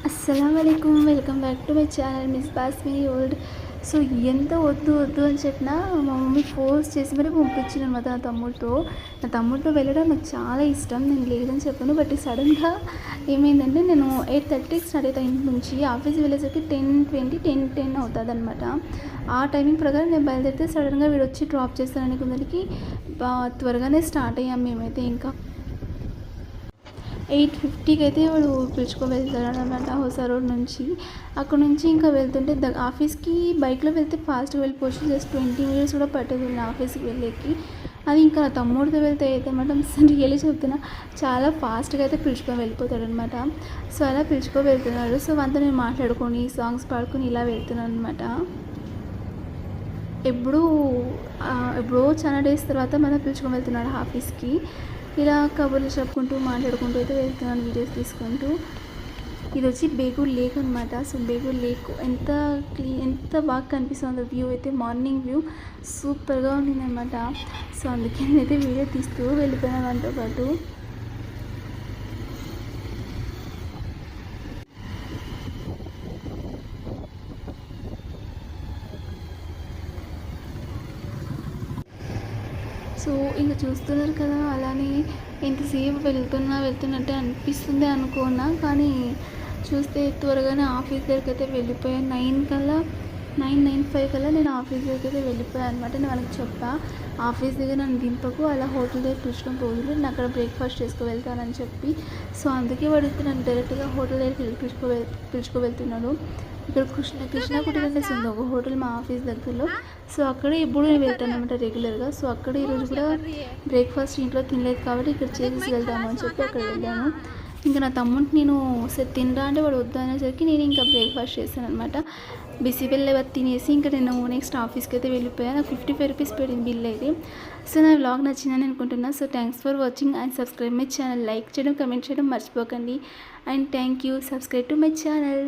అస్సలాముఅలైకుం welcome back to my channel miss బాస్మి ఓల్డ్. So ఎంత వద్దు వద్దు అని చెప్పినా మా మమ్మీ ఫోర్స్ చేసి మరీ పంపించింది అనమాట నా తమ్ముడితో వెళ్ళడం నాకు చాలా ఇష్టం. నేను లేదని చెప్పాను, బట్ సడన్గా ఏమైందంటే నేను 8:30కి స్టార్ట్ అవుతాను ఇంటి నుంచి. ఆఫీస్ వెళ్ళేసరికి 10:20 10:10 అవుతుంది అనమాట. ఆ టైమింగ్ ప్రకారం నేను బయలుదేరితే సడన్గా వీడు వచ్చి డ్రాప్ చేస్తానని కొందరికి త్వరగానే స్టార్ట్ అయ్యాం మేమైతే. ఇంకా 8:50కి అయితే వాడు పిలుచుకొని అనమాట హోసా రోడ్ నుంచి. అక్కడ నుంచి ఇంకా వెళ్తుంటే ఆఫీస్కి బైక్లో వెళ్తే ఫాస్ట్గా వెళ్ళిపోవచ్చు, జస్ట్ 20 మినిట్స్ కూడా పట్టేది నా ఆఫీస్కి వెళ్ళేకి. అది ఇంకా నా తమ్ముడితో వెళ్తే అయితే అనమాట రియల్లీ చెప్తున్నా, చాలా ఫాస్ట్గా అయితే పిలుచుకొని వెళ్ళిపోతాడు అనమాట. సో అలా పిలుచుకొని వెళ్తున్నాడు. సో అంతా నేను మాట్లాడుకొని సాంగ్స్ పాడుకొని ఇలా వెళ్తున్నాను అనమాట. ఎప్పుడో చాలా డేస్ తర్వాత మనం పిలుచుకొని వెళ్తున్నాడు ఆఫీస్కి. ఇలా కబుర్లు చెప్పుకుంటూ మాట్లాడుకుంటూ అయితే వెళ్తున్నాను వీడియోస్ తీసుకుంటూ. ఇది వచ్చి బేగూర్ లేక్ అనమాట. సో బేగూర్ లేక్ ఎంత బాగా కనిపిస్తుందో వ్యూ అయితే, మార్నింగ్ వ్యూ సూపర్గా ఉండింది అనమాట. సో అందుకే నేనైతే వీడియో తీస్తూ వెళ్ళిపోయాను దాంతో పాటు. సో ఇంకా చూస్తున్నారు కదా, అలానే ఎంతసేపు వెళ్తున్నట్టే అనిపిస్తుంది అనుకున్నా, కానీ చూస్తే త్వరగానే ఆఫీస్ దగ్గరికి అయితే వెళ్ళిపోయాను. 9:05 కల్లా నేను ఆఫీస్ దగ్గరికి అయితే వెళ్ళిపోయాను అనమాట. నేను వాళ్ళకి చెప్పా, ఆఫీస్ దగ్గర నన్ను దింపకు, అలా హోటల్ దగ్గర పిలుచుకొని పోదు, నేను అక్కడ బ్రేక్ఫాస్ట్ చేసుకు వెళ్తానని చెప్పి. సో అందుకే వాడితే నన్ను డైరెక్ట్గా హోటల్ దగ్గరికి పిలుచుకు వెళ్తున్నాడు. ఇక్కడ కృష్ణ కుటీరనేసి ఉంది ఒక హోటల్ మా ఆఫీస్ దగ్గరలో. సో అక్కడే ఎప్పుడు నేను వెళ్తాను అనమాట రెగ్యులర్గా. సో అక్కడ ఈరోజు కూడా బ్రేక్ఫాస్ట్ ఇంట్లో తినలేదు కాబట్టి ఇక్కడ చేసి వెళ్తాము అని చెప్పి అక్కడ వెళ్ళాను. ఇంకా నా తమ్ముడికి నేను తినరా అంటే వాడు వద్దు అనేసరికి నేను ఇంకా బ్రేక్ఫాస్ట్ చేశాను అనమాట. బిసిబెల్లె తినేసి ఇంకా నేను నెక్స్ట్ ఆఫీస్కి అయితే వెళ్ళిపోయాను. నాకు 55 రూపీస్ పడింది బిల్ అయితే. సో నా వ్లాగ్ నచ్చిందని అనుకుంటున్నా. So thanks for watching and subscribe my channel. Like చేయడం, కమెంట్ చేయడం మర్చిపోకండి. And thank you. Subscribe to my channel.